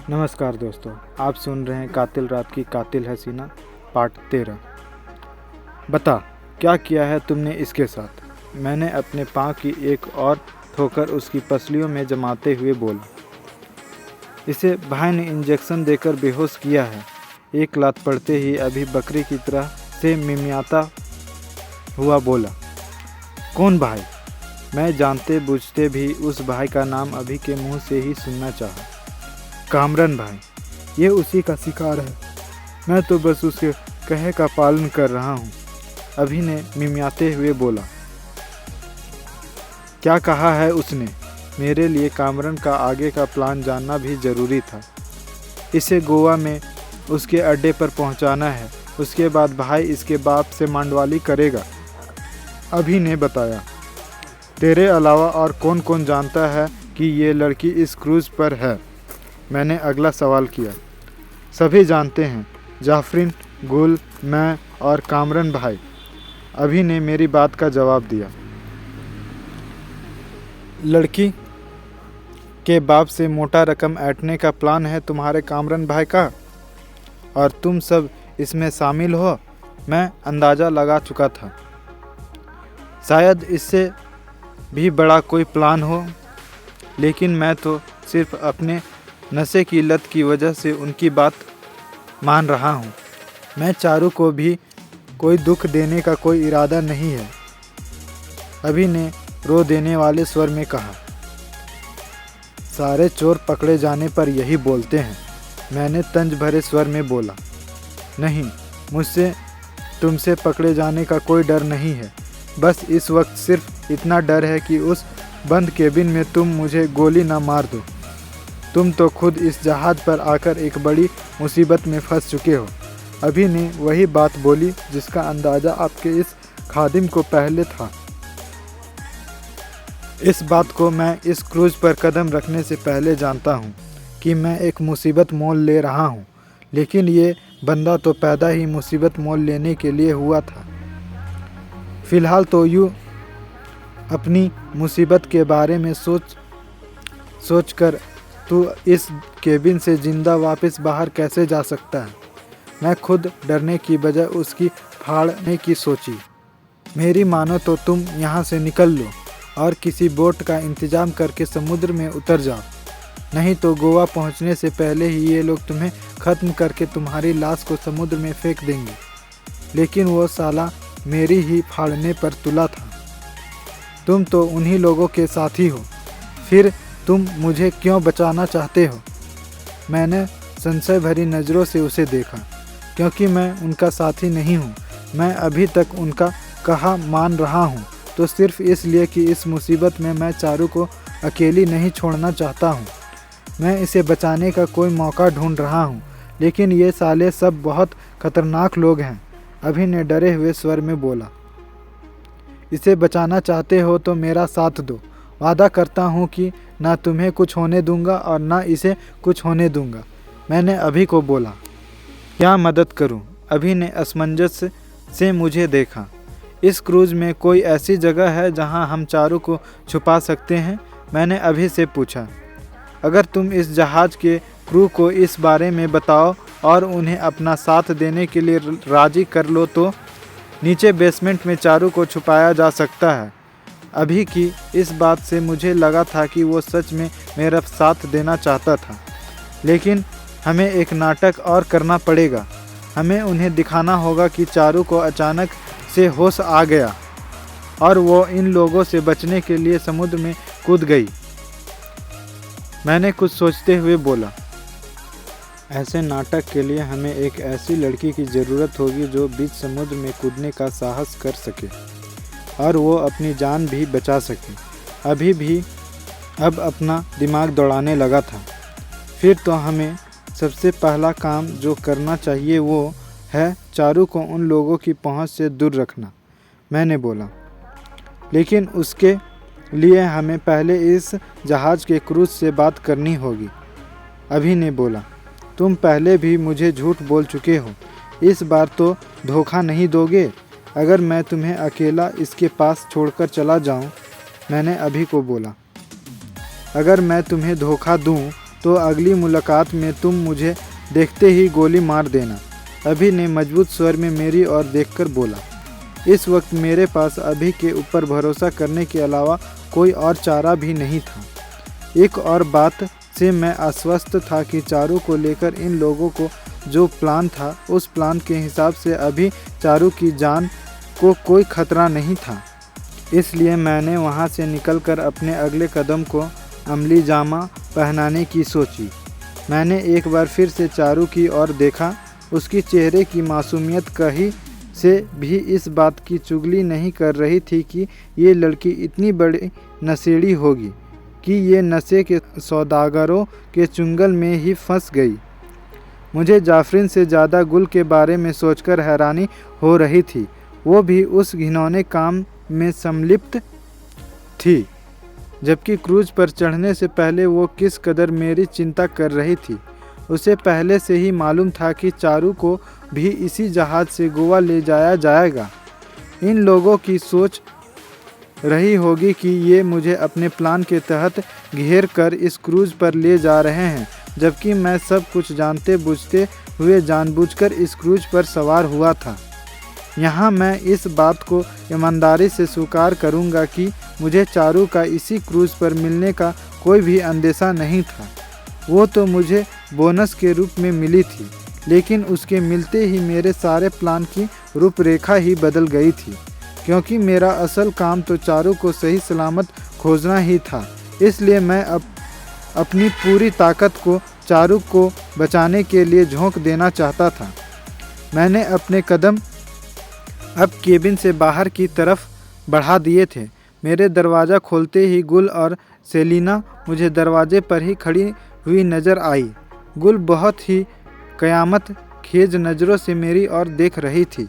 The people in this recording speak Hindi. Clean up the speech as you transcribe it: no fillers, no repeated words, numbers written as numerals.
नमस्कार दोस्तों, आप सुन रहे हैं कातिल रात की कातिल हसीना पार्ट 13। बता, क्या किया है तुमने इसके साथ? मैंने अपने पाँव की एक और ठोकर उसकी पसलियों में जमाते हुए बोला। इसे भाई ने इंजेक्शन देकर बेहोश किया है। एक लात पड़ते ही अभी बकरी की तरह से मिमियाता हुआ बोला। कौन भाई? मैं जानते बूझते भी उस भाई का नाम अभी के मुंह से ही सुनना चाहा। कामरन भाई, ये उसी का शिकार है। मैं तो बस उसके कहे का पालन कर रहा हूँ, अभी ने मिमियाते हुए बोला। क्या कहा है उसने? मेरे लिए कामरन का आगे का प्लान जानना भी ज़रूरी था। इसे गोवा में उसके अड्डे पर पहुँचाना है, उसके बाद भाई इसके बाप से मांडवाली करेगा, अभी ने बताया। तेरे अलावा और कौन कौन जानता है कि ये लड़की इस क्रूज़ पर है? मैंने अगला सवाल किया। सभी जानते हैं, जाफरीन, गुल, मैं और कामरन भाई, अभी ने मेरी बात का जवाब दिया। लड़की के बाप से मोटा रकम ऐंठने का प्लान है तुम्हारे कामरन भाई का, और तुम सब इसमें शामिल हो, मैं अंदाज़ा लगा चुका था। शायद इससे भी बड़ा कोई प्लान हो, लेकिन मैं तो सिर्फ अपने नशे की लत की वजह से उनकी बात मान रहा हूँ। मैं चारू को भी कोई दुख देने का कोई इरादा नहीं है, अभी ने रो देने वाले स्वर में कहा। सारे चोर पकड़े जाने पर यही बोलते हैं, मैंने तंज भरे स्वर में बोला। नहीं, मुझसे तुमसे पकड़े जाने का कोई डर नहीं है, बस इस वक्त सिर्फ इतना डर है कि उस बंद केबिन में तुम मुझे गोली ना मार दो। तुम तो खुद इस जहाज़ पर आकर एक बड़ी मुसीबत में फंस चुके हो, अभी ने वही बात बोली जिसका अंदाज़ा आपके इस खादिम को पहले था। इस बात को मैं इस क्रूज़ पर कदम रखने से पहले जानता हूँ कि मैं एक मुसीबत मोल ले रहा हूँ, लेकिन ये बंदा तो पैदा ही मुसीबत मोल लेने के लिए हुआ था। फ़िलहाल तो यूँ अपनी मुसीबत के बारे में सोच कर तू इस केबिन से जिंदा वापस बाहर कैसे जा सकता है? मैं खुद डरने की बजाय उसकी फाड़ने की सोची। मेरी मानो तो तुम यहाँ से निकल लो और किसी बोट का इंतज़ाम करके समुद्र में उतर जाओ, नहीं तो गोवा पहुँचने से पहले ही ये लोग तुम्हें ख़त्म करके तुम्हारी लाश को समुद्र में फेंक देंगे। लेकिन वो साला मेरी ही फाड़ने पर तुला था। तुम तो उन्हीं लोगों के साथी हो, फिर तुम मुझे क्यों बचाना चाहते हो? मैंने संशय भरी नज़रों से उसे देखा, क्योंकि मैं उनका साथी नहीं हूँ। मैं अभी तक उनका कहा मान रहा हूँ तो सिर्फ इसलिए कि इस मुसीबत में मैं चारू को अकेली नहीं छोड़ना चाहता हूँ। मैं इसे बचाने का कोई मौका ढूंढ रहा हूँ, लेकिन ये साले सब बहुत खतरनाक लोग हैं, अभी ने डरे हुए स्वर में बोला। इसे बचाना चाहते हो तो मेरा साथ दो, वादा करता हूँ कि ना तुम्हें कुछ होने दूंगा और ना इसे कुछ होने दूंगा, मैंने अभी को बोला। क्या मदद करूँ? अभी ने असमंजस से मुझे देखा। इस क्रूज़ में कोई ऐसी जगह है जहाँ हम चारू को छुपा सकते हैं? मैंने अभी से पूछा। अगर तुम इस जहाज़ के क्रू को इस बारे में बताओ और उन्हें अपना साथ देने के लिए राज़ी कर लो तो नीचे बेसमेंट में चारू को छुपाया जा सकता है। अभी की इस बात से मुझे लगा था कि वो सच में मेरा साथ देना चाहता था, लेकिन हमें एक नाटक और करना पड़ेगा। हमें उन्हें दिखाना होगा कि चारू को अचानक से होश आ गया और वो इन लोगों से बचने के लिए समुद्र में कूद गई। मैंने कुछ सोचते हुए बोला। ऐसे नाटक के लिए हमें एक ऐसी लड़की की ज़रूरत होगी जो बीच समुद्र में कूदने का साहस कर सके और वो अपनी जान भी बचा सके। अभी भी अब अपना दिमाग दौड़ाने लगा था। फिर तो हमें सबसे पहला काम जो करना चाहिए वो है चारू को उन लोगों की पहुंच से दूर रखना, मैंने बोला। लेकिन उसके लिए हमें पहले इस जहाज़ के क्रूज़ से बात करनी होगी, अभी ने बोला। तुम पहले भी मुझे झूठ बोल चुके हो, इस बार तो धोखा नहीं दोगे? अगर मैं तुम्हें अकेला इसके पास छोड़कर चला जाऊं, मैंने अभी को बोला। अगर मैं तुम्हें धोखा दूं तो अगली मुलाकात में तुम मुझे देखते ही गोली मार देना। अभी ने मजबूत स्वर में मेरी ओर देखकर बोला। इस वक्त मेरे पास अभी के ऊपर भरोसा करने के अलावा कोई और चारा भी नहीं था। एक और बात से मैं आश्वस्त था कि चारू को लेकर इन लोगों को जो प्लान था, उस प्लान के हिसाब से अभी चारू की जान को कोई खतरा नहीं था। इसलिए मैंने वहां से निकलकर अपने अगले कदम को अमली जामा पहनाने की सोची। मैंने एक बार फिर से चारू की ओर देखा। उसकी चेहरे की मासूमियत कहीं से भी इस बात की चुगली नहीं कर रही थी कि ये लड़की इतनी बड़ी नशेड़ी होगी कि ये नशे के सौदागरों के चुंगल में ही फंस गई। मुझे जाफरीन से ज़्यादा गुल के बारे में सोचकर हैरानी हो रही थी। वो भी उस घिनौने काम में संलिप्त थी, जबकि क्रूज पर चढ़ने से पहले वो किस कदर मेरी चिंता कर रही थी। उसे पहले से ही मालूम था कि चारू को भी इसी जहाज़ से गोवा ले जाया जाएगा। इन लोगों की सोच रही होगी कि ये मुझे अपने प्लान के तहत घेर कर इस क्रूज पर ले जा रहे हैं, जबकि मैं सब कुछ जानते बूझते हुए जानबूझकर इस क्रूज पर सवार हुआ था। यहाँ मैं इस बात को ईमानदारी से स्वीकार करूँगा कि मुझे चारू का इसी क्रूज पर मिलने का कोई भी अंदेशा नहीं था। वो तो मुझे बोनस के रूप में मिली थी, लेकिन उसके मिलते ही मेरे सारे प्लान की रूपरेखा ही बदल गई थी, क्योंकि मेरा असल काम तो चारू को सही सलामत खोजना ही था। इसलिए मैं अपनी पूरी ताकत को चारू को बचाने के लिए झोंक देना चाहता था। मैंने अपने कदम अब केबिन से बाहर की तरफ बढ़ा दिए थे। मेरे दरवाज़ा खोलते ही गुल और सेलिना मुझे दरवाजे पर ही खड़ी हुई नज़र आई। गुल बहुत ही क़यामत खेज नज़रों से मेरी ओर देख रही थी।